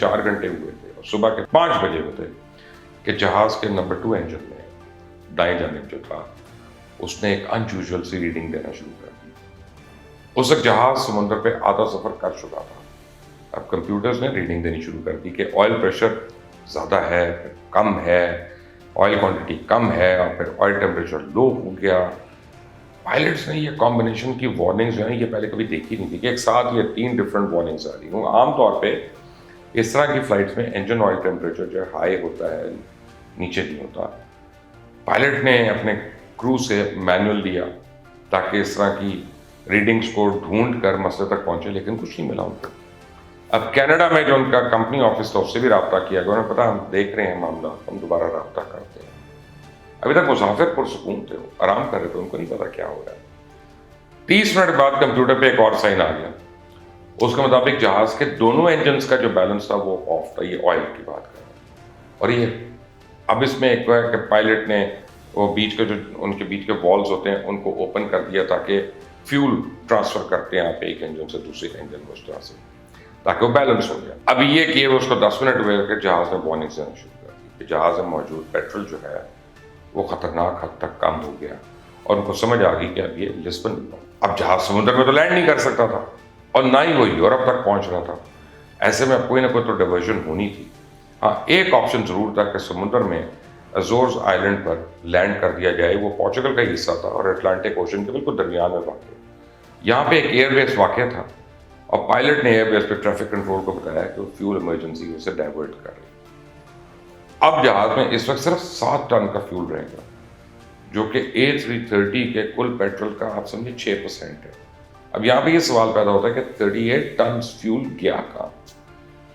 4 گھنٹے ہوئے تھے اور صبح کے 5 بجے ہوتے کہ جہاز کے نمبر 2 انجن میں دائیں جانب جو تھا اس نے ایک انیوژل سی ریڈنگ دینا شروع کر دی. اس وقت جہاز سمندر پہ آدھا سفر کر چکا تھا. اب کمپیوٹرز نے ریڈنگ دینی شروع کر دی کہ آئل پریشر زیادہ ہے، پھر کم ہے، آئل کوانٹٹی کم ہے، اور پھر آئل ٹیمپریچر لو ہو گیا. پائلٹس نے یہ کمبینیشن کی وارننگز جو ہیں یہ پہلے کبھی دیکھی نہیں تھی کہ ایک ساتھ یہ 3 ڈفرینٹ وارننگز آ رہی ہوں. عام طور پہ اس طرح کی فلائٹس میں انجن آئل ٹیمپریچر جو ہائی ہوتا ہے، نیچے نہیں ہوتا. پائلٹ نے اپنے کرو سے مینول لیا تاکہ اس طرح کی ریڈنگز کو ڈھونڈ کر مسئلے تک پہنچے، لیکن کچھ نہیں ملا ان کو. اب کینیڈا میں جو ان کا کمپنی آفس تھا اس سے بھی رابطہ کیا گیا. انہیں پتا ہم دیکھ رہے ہیں معاملہ، ہم دوبارہ رابطہ کرتے ہیں. ابھی تک مسافر پرسکون تھے، آرام کر رہے تھے، ان کو نہیں پتا کیا ہو رہا ہے. 30 منٹ بعد کمپیوٹر پہ ایک اور سائن آ گیا. اس کے مطابق جہاز کے دونوں انجنز کا جو بیلنس تھا وہ آف تھا. یہ آئل کی بات کر رہا ہے. اور یہ اب اس میں ایک ہے کہ پائلٹ نے وہ بیچ کے جو ان کے بیچ کے والز ہوتے ہیں ان کو اوپن کر دیا تاکہ فیول ٹرانسفر کرتے ہیں آپ ایک انجن سے دوسرے انجن کو اس طرح سے تاکہ وہ بیلنس ہو گیا. اب یہ کیے اس کو 10 منٹ ہوئے کہ جہاز نے وارننگ دینا شروع کر دی کہ جہاز میں موجود پیٹرول جو ہے وہ خطرناک حد تک کم ہو گیا. اور ان کو سمجھ آ گئی کہ اب یہ لسبن، اب جہاز سمندر میں تو لینڈ نہیں کر سکتا تھا اور نہ ہی وہ یورپ تک پہنچ رہا تھا. ایسے میں کوئی نہ کوئی تو ڈائیورژن ہونی تھی. ہاں ایک آپشن ضرور تھا کہ سمندر میں ازورز آئلینڈ پر لینڈ کر دیا جائے. وہ پورچوگل کا ہی حصہ تھا اور اٹلانٹک اوشن کے بالکل درمیان میں واقع. یہاں پہ ایک ایئر بیس واقع تھا اور پائلٹ نے ایئر بیس پہ ٹریفک کنٹرول کو بتایا کہ وہ فیول ایمرجنسی سے ڈائیورٹ کر رہے. اب جہاز میں اس وقت صرف 7 ٹن کا فیول رہے گا جو کہ A330 کے کل پیٹرول کا آپ سمجھے 6% ہے. اب یہاں پہ یہ سوال پیدا ہوتا ہے کہ 38 ٹن فیول گیا کہاں،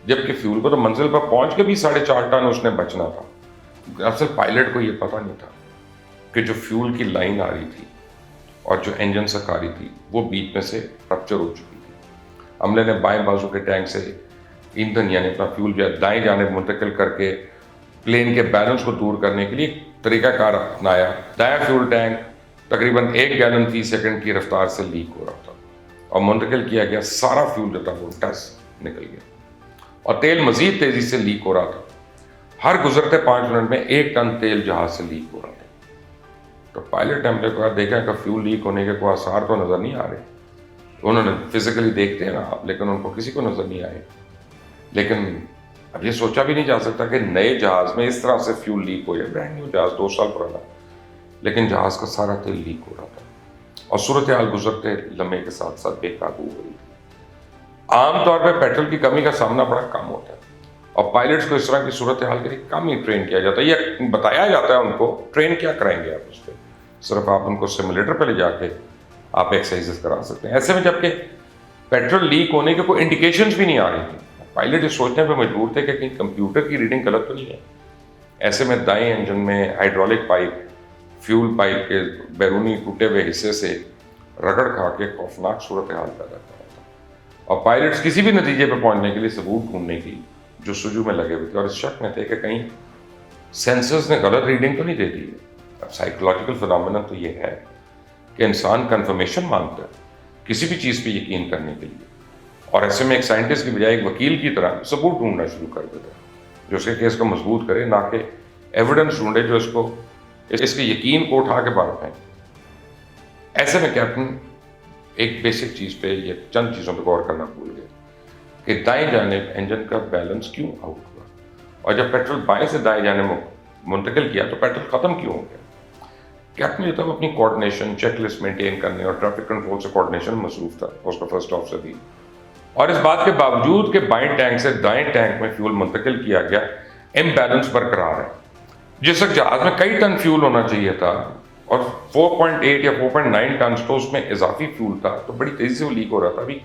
جبکہ فیول کو تو منزل پر پہنچ کے بھی 4.5 ٹن اس نے بچنا تھا. اصل پائلٹ کو یہ پتا نہیں تھا کہ جو فیول کی لائن آ رہی تھی اور جو انجن سے آ رہی تھی وہ بیچ میں سے رپچر ہو چکی تھی. عملے نے بائیں بازو کے ٹینک سے ایندھن یعنی اپنا فیول جو ہے دائیں جانب منتقل کر کے پلین کے بیلنس کو دور کرنے کے لیے طریقہ کار اپنایا. دایاں فیول ٹینک تقریباً 1 گیلن فی سیکنڈ کی رفتار سے لیک ہو رہا تھا اور منتقل کیا گیا سارا فیول جو تھا وہ ٹس نکل گیا اور تیل مزید تیزی سے لیک ہو رہا تھا. ہر گزرتے 5 منٹ میں 1 ٹن تیل جہاز سے لیک ہو رہا تھا. تو پائلٹ نے ہم نے کہا دیکھا کہ فیول لیک ہونے کے کوئی آثار تو نظر نہیں آ رہے. انہوں نے فزیکلی دیکھتے ہیں نا آپ، لیکن ان کو کسی کو نظر نہیں آئے. لیکن اب یہ سوچا بھی نہیں جا سکتا کہ نئے جہاز میں اس طرح سے فیول لیک ہو جائے. برانڈ نیو جہاز 2 سال پرانا، لیکن جہاز کا سارا تیل لیک ہو رہا تھا اور صورتحال گزرتے لمحے کے ساتھ ساتھ بے قابو ہو رہی تھی. عام طور پہ پیٹرول کی کمی کا سامنا بڑا کم ہوتا ہے اور پائلٹس کو اس طرح کی صورتحال کے لیے کم ہی ٹرین کیا جاتا ہے یا بتایا جاتا ہے ان کو. ٹرین کیا کرائیں گے آپ اس پہ؟ صرف آپ ان کو سیمولیٹر پہ لے جا کے آپ ایکسرسائز کرا سکتے ہیں. ایسے میں جب کہ پیٹرول لیک ہونے کے کوئی انڈیکیشنز بھی نہیں آ رہی تھی، پائلٹ اس سوچنے پہ مجبور تھے کہ کہیں کمپیوٹر کی ریڈنگ غلط تو نہیں ہے. ایسے میں دائیں انجن میں ہائیڈرولک پائپ فیول پائپ کے بیرونی ٹوٹے ہوئے حصے سے رگڑ کھا کے خوفناک صورتحال پیدا کر رہا تھا اور پائلٹس کسی بھی نتیجے پہ پہنچنے کے لیے ثبوت ڈھونڈنے کی جستجو میں لگے ہوئے تھے اور اس شک میں تھے کہ کہیں سینسرز نے غلط ریڈنگ تو نہیں دے دی ہے. اب سائیکولوجیکل فنامنا تو یہ ہے کہ انسان کنفرمیشن مانگتا ہے کسی بھی چیز پہ یقین کرنے کے لیے، اور ایسے میں ایک سائنٹسٹ کی بجائے ایک وکیل کی طرح ثبوت ڈھونڈنا شروع کر دیتا ہے جو اس کے کیس کو مضبوط کرے، نہ کہ ایویڈنس ڈھونڈے جو اس کے یقین کو اٹھا کے باہر پھینکے. ایسے میں کیپٹن ایک بیسک چیز پہ یا چند چیزوں پہ غور کرنا بھول گئے کہ دائیں جانب انجن کا بیلنس کیوں آؤٹ ہوا اور جب پیٹرول بائیں سے دائیں جانب منتقل کیا تو پیٹرول ختم کیوں ہو گیا. کیپٹن جو تھا وہ اپنی کوآرڈینیشن چیک لسٹ مینٹین کرنے اور ٹریفک کنٹرول سے کوآرڈینیشن مصروف تھا. اس کا فرسٹ آفیسر بھی، اور اس بات کے باوجود کہ بائیں ٹینک سے دائیں ٹینک میں فیول منتقل کیا گیا امبیلنس برقرار ہے. جس وقت جہاز میں کئی ٹن فیول ہونا چاہیے تھا اور 4.8 یا 4.9 ٹنز تو اس میں اضافی فیول تھا تو بڑی تیزی سے وہ لیک ہو رہا تھا. ابھی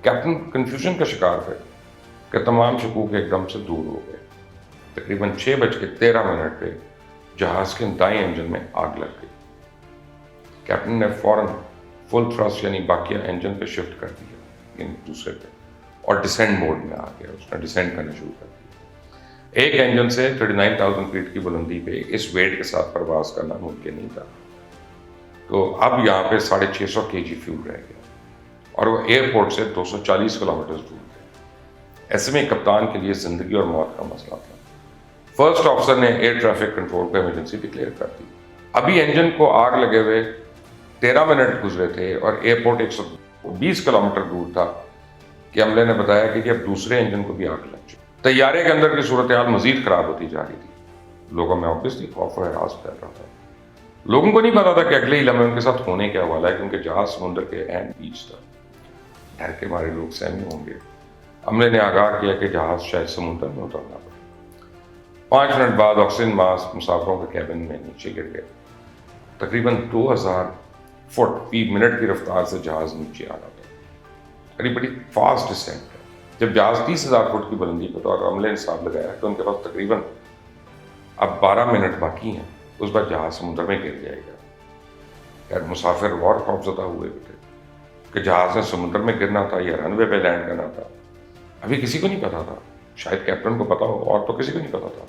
کیپٹن کنفیوژن کا شکار تھے کہ تمام شکوک ایک دم سے دور ہو گئے. تقریباً 6:13 پہ جہاز کے دائیں انجن میں آگ لگ گئی. کیپٹن نے فوراً فل تھرسٹ یعنی باقیہ انجن پہ شفٹ کر دیا یعنی دوسرے پہ اور ڈسینڈ موڈ میں آ گیا. اس نے ڈسینڈ کرنا شروع کر دیا. ایک انجن سے 39,000 فیٹ کی بلندی پہ اس ویٹ کے ساتھ پرواز کرنا ممکن نہیں تھا. تو اب یہاں پہ 650 kg فیول رہ گیا اور وہ ایئرپورٹ سے 240 کلومیٹر دور تھے. ایسے میں کپتان کے لیے زندگی اور موت کا مسئلہ تھا۔ فرسٹ آفیسر نے ایئر ٹریفک کنٹرول کو ایمرجنسی ڈکلیئر کر دی۔ ابھی انجن کو آگ لگے ہوئے 13 منٹ گزرے تھے اور ایئرپورٹ 120 کلومیٹر دور تھا کہ عملے نے بتایا کہ اب دوسرے انجن کو بھی آگ لگ چکی۔ طیارے کے اندر کی صورتحال مزید خراب ہوتی جا رہی تھی۔ لوگوں میں obviously خوف و ہراس پھیل رہا تھا۔ لوگوں کو نہیں پتا تھا کہ اگلے ہی لمحے ان کے ساتھ ہونے کیا والا ہے، کیونکہ جہاز سمندر کے عین بیچ تھا۔ ڈر کے مارے لوگ سہمی ہوں گے۔ عملے نے آگاہ کیا کہ جہاز شاید سمندر میں اترنا پڑے۔ 5 منٹ بعد آکسیجن ماسک مسافروں کے کیبن میں نیچے گر گئے۔ تقریباً 2000 فٹ فی منٹ کی رفتار سے جہاز نیچے آ رہا تھا۔ بڑی فاسٹ ڈسینٹ ہے۔ جب جہاز 30,000 فٹ کی بلندی پر تھا اور عملے نے حساب لگایا کہ ان کے پاس تقریباً اب 12 منٹ باقی ہیں، اس بعد جہاز سمندر میں گر جائے گا۔ خیر مسافر اور خوفزدہ ہوئے تھے کہ جہاز نے سمندر میں گرنا تھا یا رن وے پہ لینڈ کرنا تھا، ابھی کسی کو نہیں پتا تھا۔ شاید کیپٹن کو پتا ہو، اور تو کسی کو نہیں پتا تھا۔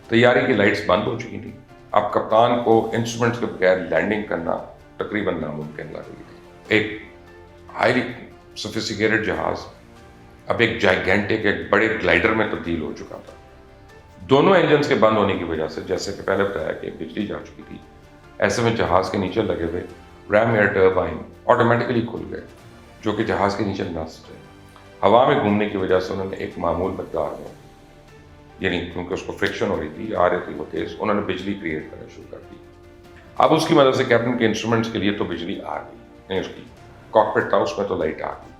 طیارے کی لائٹس بند ہو چکی تھیں۔ اب کپتان کو انسٹرومنٹس کے بغیر لینڈنگ کرنا تقریباً ناممکن لگ رہی تھی۔ ایک ہائیلی سوفسٹیکیٹڈ جہاز اب ایک جائگینٹک ایک بڑے گلائڈر میں تبدیل ہو چکا تھا۔ دونوں انجنز کے بند ہونے کی وجہ سے، جیسے کہ پہلے بتایا کہ بجلی جا چکی تھی، ایسے میں جہاز کے نیچے لگے ہوئے ریم ایئر ٹربائن آٹومیٹکلی کھل گئے، جو کہ جہاز کے نیچے نصب تھے۔ ہوا میں گھومنے کی وجہ سے انہوں نے ایک معمول مقدار میں، یعنی کیونکہ اس کو فرکشن ہو رہی تھی، آ رہی تھی وہ تیز، انہوں نے بجلی کریٹ کرنا شروع کر دی۔ اب اس کی مدد سے کیپٹن کے انسٹرومنٹس کے لیے تو بجلی آ گئی، نہیں اس کی کاکپٹ تھا اس میں تو لائٹ آ گئی،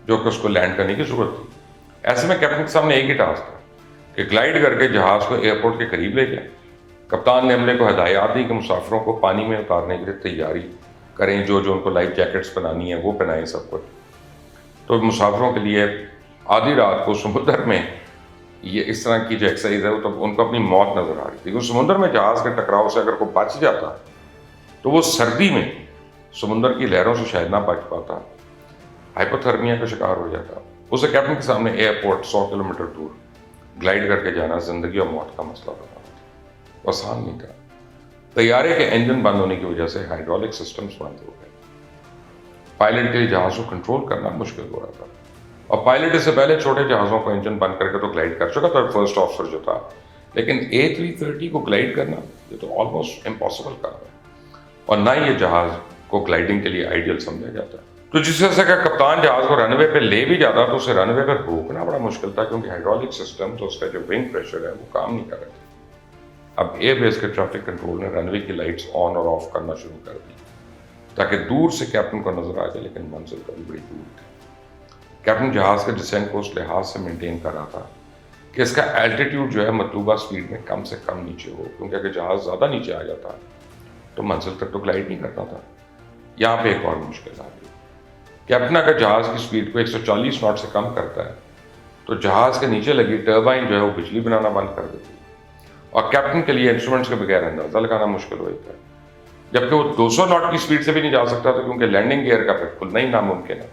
جو کہ اس کو لینڈ کرنے کی ضرورت تھی۔ ایسے میں کیپٹن کے سامنے ایک ہی ٹاسک تھا کہ گلائڈ کر کے جہاز کو ایئرپورٹ کے قریب لے جائیں۔ کپتان نے عملے کو ہدایات دی کہ مسافروں کو پانی میں اتارنے کے لیے تیاری کریں، جو ان کو لائف جیکٹس پہنانی ہے وہ پہنائیں سب کچھ۔ تو مسافروں کے لیے آدھی رات کو سمندر میں یہ اس طرح کی جو ایکسرسائز ہے وہ تو ان کو اپنی موت نظر آ رہی تھی، کیونکہ سمندر میں جہاز کے ٹکراؤ سے اگر کوئی بچ جاتا تو وہ سردی میں سمندر کی لہروں سے شاید نہ بچ پاتا، ہائپوتھرمیا کا شکار ہو جاتا۔ اسے کیپٹن کے سامنے ایئرپورٹ 100 کلومیٹر دور گلائڈ کر کے جانا زندگی اور موت کا مسئلہ بنا تھا، آسان نہیں تھا۔ طیارے کے انجن بند ہونے کی وجہ سے ہائیڈرولک سسٹمز بند ہو گئے۔ پائلٹ کے لیے جہاز کو کنٹرول کرنا مشکل ہو رہا تھا، اور پائلٹ اس سے پہلے چھوٹے جہازوں کو انجن بند کر کے تو گلائڈ کر چکا تھا فرسٹ آفیسر جو تھا، لیکن A330 کو گلائڈ کرنا یہ تو آلموسٹ امپاسبل کام ہے، اور نہ ہی یہ جہاز کو گلائڈنگ کے لیے آئیڈیل سمجھا جاتا ہے۔ تو جس طرح سے کہ کپتان جہاز کو رن وے پہ لے بھی جاتا تو اسے رن وے پہ روکنا بڑا مشکل تھا، کیونکہ ہائیڈرولک سسٹم تو اس کا جو ونگ پریشر ہے وہ کام نہیں کر رہے تھے۔ اب ایئر بیس کے ٹریفک کنٹرول نے رن وے کی لائٹس آن اور آف کرنا شروع کر دی تاکہ دور سے کیپٹن کو نظر آ جائے، لیکن منزل کبھی بڑی دور تھی۔ کیپٹن جہاز کے ڈسینٹ کو اس لحاظ سے مینٹین کر رہا تھا کہ اس کا الٹیٹیوڈ جو ہے مطلوبہ سپیڈ میں کم سے کم نیچے ہو، کیونکہ اگر جہاز زیادہ نیچے آ جاتا تو منزل تک تو گلائڈ نہیں کرتا تھا۔ یہاں پہ ایک اور مشکل آ گئی۔ کیپٹن اگر جہاز کی سپیڈ کو 140 ناٹ سے کم کرتا ہے تو جہاز کے نیچے لگی ٹربائن جو ہے وہ بجلی بنانا بند کر دیتی ہے، اور کیپٹن کے لیے انسٹرومنٹس کے بغیر اندازہ لگانا مشکل ہو جاتا ہے، جبکہ وہ 200 ناٹ کی سپیڈ سے بھی نہیں جا سکتا تھا، کیونکہ لینڈنگ گیئر کا پھر کھلنا ہی ناممکن ہے۔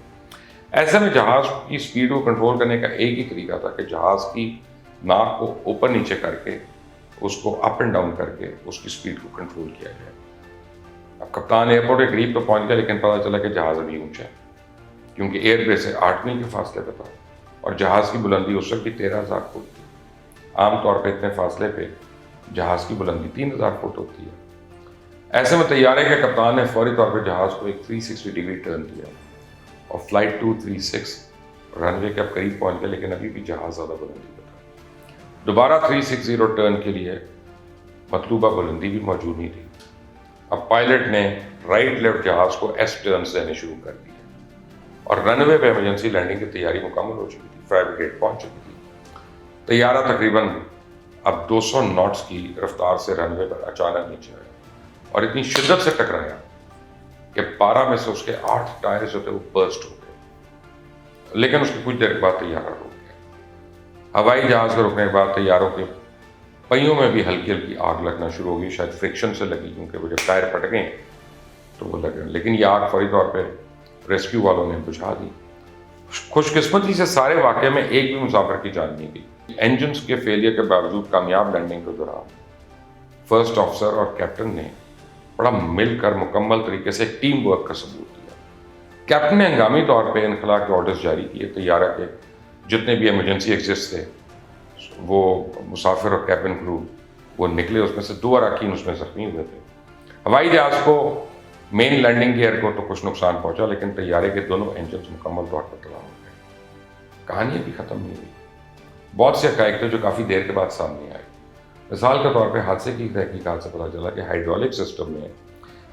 ایسے میں جہاز کی سپیڈ کو کنٹرول کرنے کا ایک ہی طریقہ تھا کہ جہاز کی ناک کو اوپر نیچے کر کے اس کو اپ اینڈ ڈاؤن کر کے اس کی سپیڈ کو کنٹرول کیا جائے۔ اب کپتان ایئرپورٹ کے قریب تو پہنچ گیا، لیکن پتہ چلا کہ جہاز ابھی اونچا ہے، کیونکہ ایئر بیس سے 8 میل کے فاصلے پہ تھا، اور جہاز کی بلندی اس وقت بھی 13,000 فٹ تھی۔ عام طور پہ اتنے فاصلے پہ جہاز کی بلندی 3,000 فٹ ہوتی ہے۔ ایسے میں طیارے کے کپتان نے فوری طور پہ جہاز کو ایک 360 ڈگری ٹرن دیا، اور فلائٹ 236 رن وے کے اب قریب پہنچ گیا، لیکن ابھی بھی جہاز زیادہ بلندی پہ تھا۔ دوبارہ 360 ٹرن کے لیے مطلوبہ بلندی بھی موجود نہیں تھی۔ اب پائلٹ نے رائٹ لیفٹ جہاز کو ایس ٹرنز دینے شروع کر دیے، اور رن وے پہ ایمرجنسی لینڈنگ کی تیاری مکمل ہو چکی تھی، فائر بریگیڈ پہنچ چکی تھی۔ طیارہ تقریباً اب 200 ناٹس کی رفتار سے رن وے پر اچانک نیچے آیا، اور اتنی شدت سے ٹکرایا کہ 12 میں سے اس کے 8 ٹائر جو تھے وہ برسٹ ہو گئے، لیکن اس کی کچھ دیر بعد طیارہ رک گیا۔ ہوائی جہاز کے رکنے کے بعد طیاروں کے پہیوں میں بھی ہلکی ہلکی آگ لگنا شروع ہو گئی، شاید فرکشن سے لگی، کیونکہ وہ جب ٹائر پھٹ گئے تو وہ لگ گئے، لیکن یہ آگ فوری طور پہ ریسکیو والوں نے بجھا دی۔ خوش قسمتی سے سارے واقعے میں ایک بھی مسافر کی جان نہیں گئی۔ انجنز کے فیلئر کے باوجود کامیاب لینڈنگ کے دوران فرسٹ آفیسر اور کیپٹن نے بڑا مل کر مکمل طریقے سے ایک ٹیم ورک کا ثبوت دیا۔ کیپٹن نے ہنگامی طور پہ انخلا کے آرڈرز جاری کیے، طیارہ کے جتنے بھی ایمرجنسی ایگزٹس تھے وہ مسافر اور کیبن کرو وہ نکلے، اس میں سے 2 اراکین اس میں زخمی ہوئے تھے۔ ہوائی جہاز کو مین لینڈنگ گیئر کو تو کچھ نقصان پہنچا، لیکن طیارے کے دونوں انجنز مکمل طور پر تباہ ہو گئے۔ کہانی ابھی ختم نہیں ہوئی، بہت سے حقائق تھے جو کافی دیر کے بعد سامنے آئے۔ مثال کے طور پہ حادثے کی تحقیقات سے پتہ چلا کہ ہائیڈرولک سسٹم میں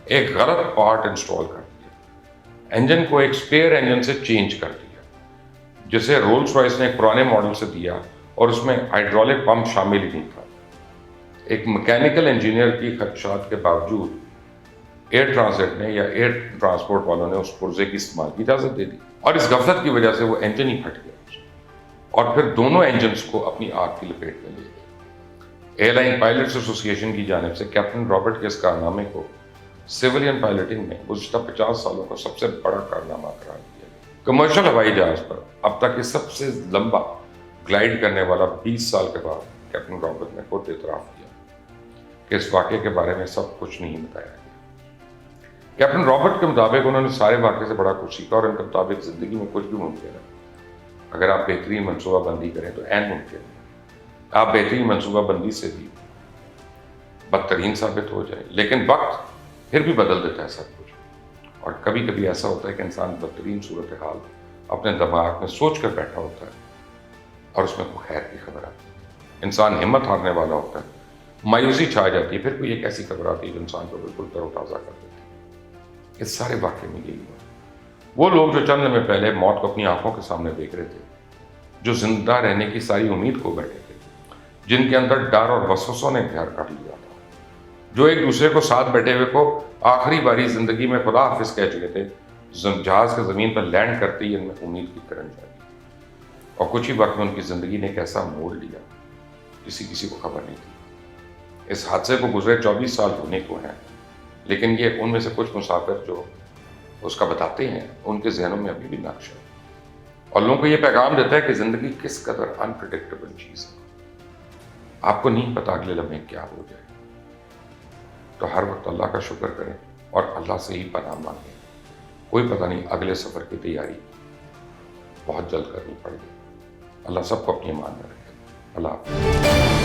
ایک غلط پارٹ انسٹال کر دیا، انجن کو ایک اسپیئر انجن سے چینج کر دیا جسے رولز رائس نے ایک پرانے ماڈل سے دیا، اور اس میں ہائیڈرولک پمپ شامل ہی نہیں تھا۔ ایک میکینیکل انجینئر کی خدشات کے باوجود ایئر ٹرانزٹ نے یا ایئر ٹرانسپورٹ والوں نے اس پرزے کی استعمال کی اجازت دے دی، اور اس غفلت کی وجہ سے وہ انجن ہی پھٹ گیا، اور پھر دونوں انجنز کو اپنی آگ کی لپیٹ میں لے گئے۔ ایئر لائن پائلٹس ایسوسی ایشن کی جانب سے کیپٹن رابرٹ کے اس کارنامے کو سویلین پائلٹنگ میں گزشتہ 50 سالوں کا سب سے بڑا کارنامہ قرار دیا گیا۔ کمرشل ہوائی جہاز پر اب تک کے سب سے لمبا گلائڈ کرنے والا 20 سال کے بعد کیپٹن رابرٹ نے خود اعتراف کیا کہ اس واقعے کے بارے میں سب کچھ نہیں بتایا گیا۔ کیپٹن رابرٹ کے مطابق انہوں نے سارے واقعے سے بڑا کچھ سیکھا، اور ان کے مطابق زندگی میں کچھ بھی ممکن ہے اگر آپ بہترین منصوبہ بندی کریں تو عین ممکن ہے آپ بہترین منصوبہ بندی سے بھی بدترین ثابت ہو جائے، لیکن وقت پھر بھی بدل دیتا ہے سب کچھ، اور کبھی کبھی ایسا ہوتا ہے کہ انسان بدترین صورتحال اپنے دماغ میں سوچ کر بیٹھا ہوتا ہے اور اس میں کوئی خیر کی خبر آتی ہے، انسان ہمت ہارنے والا ہوتا ہے، مایوسی چھا جاتی ہے، پھر کوئی ایک ایسی خبر آتی ہے جو انسان کو بالکل تر و تازہ کر دیتی ہے۔ اس سارے واقعے میں یہی ہوا۔ وہ لوگ جو چند لمحے پہلے موت کو اپنی آنکھوں کے سامنے دیکھ رہے تھے، جو زندہ رہنے کی ساری امید کھو بیٹھے تھے، جن کے اندر ڈر اور وسوسوں نے گھر کر لیا تھا، جو ایک دوسرے کو ساتھ بیٹھے ہوئے کو آخری باری زندگی میں خدا حافظ کہہ چکے تھے، جہاز کے زمین پر لینڈ کرتے ہی ان میں امید کی کرن جاگی، اور کچھ ہی وقت میں ان کی زندگی نے ایک ایسا موڑ لیا کسی کو خبر نہیں تھی۔ اس حادثے کو گزرے 24 سال ہونے کو ہیں، لیکن یہ ان میں سے کچھ مسافر جو اس کا بتاتے ہیں ان کے ذہنوں میں ابھی بھی نقش ہے، اور لوگوں کو یہ پیغام دیتا ہے کہ زندگی کس قدر انپریڈکٹیبل چیز ہے، آپ کو نہیں پتا اگلے لمحے کیا ہو جائے، تو ہر وقت اللہ کا شکر کریں اور اللہ سے ہی پناہ مانگیں۔ کوئی پتہ نہیں اگلے سفر کی تیاری بہت جلد کرنی پڑے گی۔ اللہ سب کو اپنی امان میں رکھے۔ اللہ حافظ۔